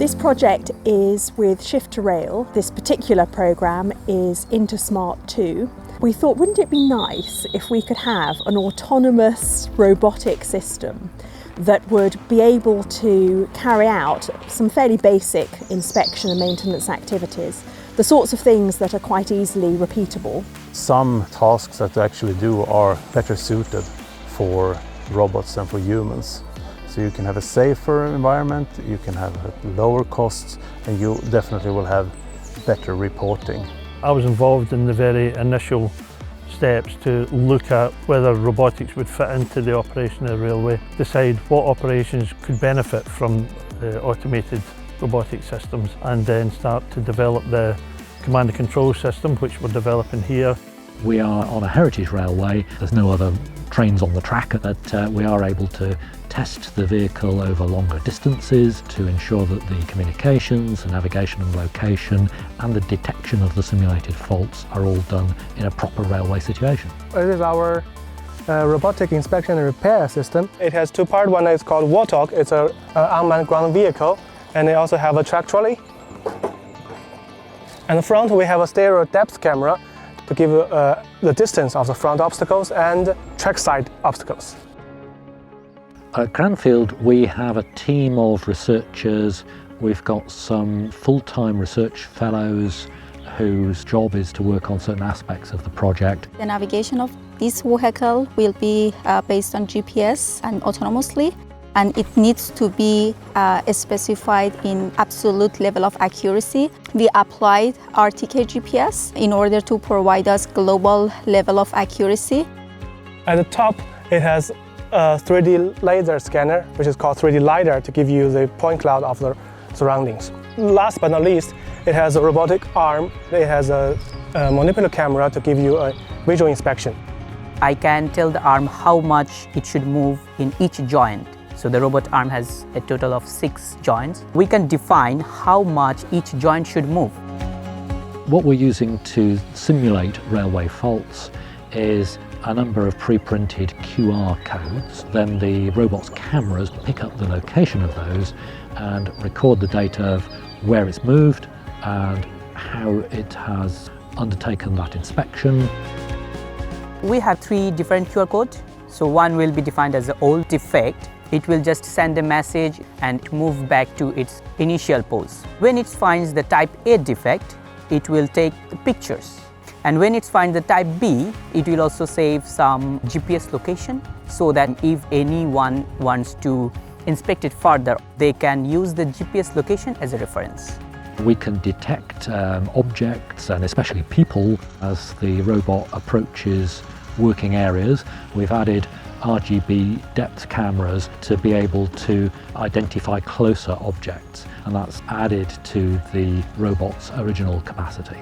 This project is with Shift to Rail. This particular programme is in2smart2. We thought, wouldn't it be nice if we could have an autonomous robotic system that would be able to carry out some fairly basic inspection and maintenance activities, the sorts of things that are quite easily repeatable. Some tasks that we actually do are better suited for robots than for humans. So you can have a safer environment, you can have lower costs, and you definitely will have better reporting. I was involved in the very initial steps to look at whether robotics would fit into the operation of the railway, decide what operations could benefit from automated robotic systems, and then start to develop the command and control system, which we're developing here. We are on a heritage railway. There's no other trains on the track, but we are able to test the vehicle over longer distances to ensure that the communications, the navigation and location, and the detection of the simulated faults are all done in a proper railway situation. This is our robotic inspection and repair system. It has two parts. One is called Warthog. It's an unmanned ground vehicle, and they also have a track trolley. In the front, we have a stereo depth camera to give the distance of the front obstacles and trackside obstacles. At Cranfield, we have a team of researchers. We've got some full-time research fellows whose job is to work on certain aspects of the project. The navigation of this vehicle will be based on GPS and autonomously, and it needs to be specified in absolute level of accuracy. We applied RTK GPS in order to provide us global level of accuracy. At the top, it has a 3D laser scanner, which is called 3D LiDAR, to give you the point cloud of the surroundings. Last but not least, it has a robotic arm. It has a manipulator camera to give you a visual inspection. I can tell the arm how much it should move in each joint. So the robot arm has a total of 6 joints. We can define how much each joint should move. What we're using to simulate railway faults is a number of pre-printed QR codes. Then the robot's cameras pick up the location of those and record the data of where it's moved and how it has undertaken that inspection. We have 3 different QR codes. So one will be defined as an old defect. It will just send a message and move back to its initial pose. When it finds the type A defect, it will take the pictures. And when it finds the type B, it will also save some GPS location so that if anyone wants to inspect it further, they can use the GPS location as a reference. We can detect objects and especially people as the robot approaches working areas. We've added RGB depth cameras to be able to identify closer objects, and that's added to the robot's original capacity.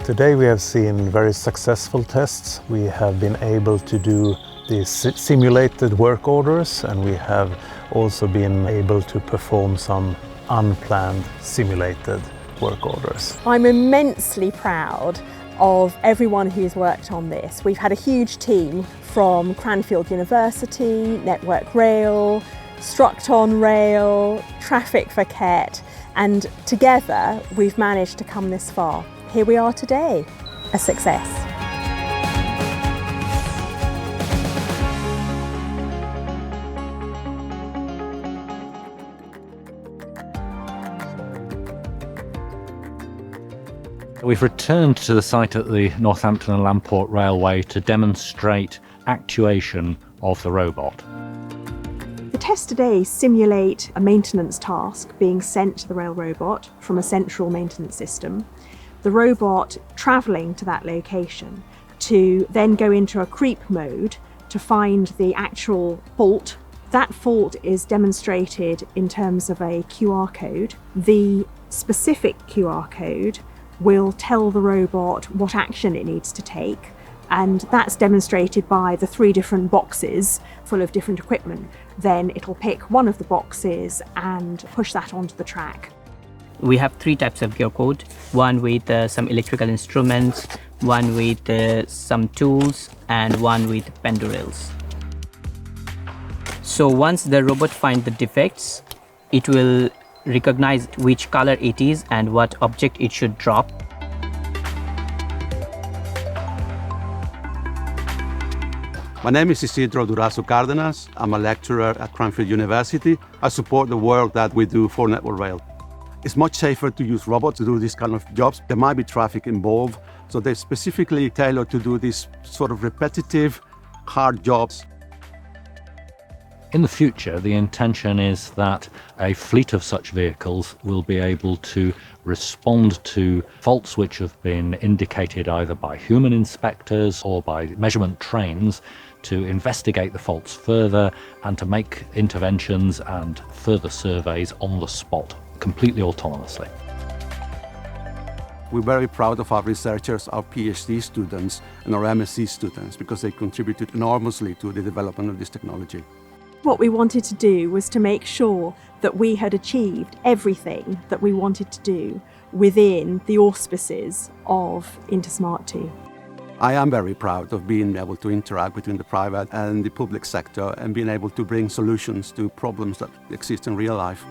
Today we have seen very successful tests. We have been able to do the simulated work orders, and we have also been able to perform some unplanned simulated work orders. I'm immensely proud of everyone who's worked on this. We've had a huge team from Cranfield University, Network Rail, Structon Rail, Traffic for Kett, and together we've managed to come this far. Here we are today, a success. We've returned to the site at the Northampton and Lamport Railway to demonstrate actuation of the robot. The tests today simulate a maintenance task being sent to the rail robot from a central maintenance system, the robot travelling to that location to then go into a creep mode to find the actual fault. That fault is demonstrated in terms of a QR code. The specific QR code will tell the robot what action it needs to take, and that's demonstrated by the 3 different boxes full of different equipment. Then it'll pick one of the boxes and push that onto the track. We have 3 types of QR code, one with some electrical instruments, one with some tools, and one with pendurals. So once the robot finds the defects, it will recognize which color it is and what object it should drop. My name is Isidro Durazo Cárdenas. I'm a lecturer at Cranfield University. I support the work that we do for Network Rail. It's much safer to use robots to do these kind of jobs. There might be traffic involved, so they're specifically tailored to do these sort of repetitive, hard jobs. In the future, the intention is that a fleet of such vehicles will be able to respond to faults which have been indicated either by human inspectors or by measurement trains to investigate the faults further and to make interventions and further surveys on the spot, completely autonomously. We're very proud of our researchers, our PhD students and our MSc students because they contributed enormously to the development of this technology. What we wanted to do was to make sure that we had achieved everything that we wanted to do within the auspices of in2smart2. I am very proud of being able to interact between the private and the public sector and being able to bring solutions to problems that exist in real life.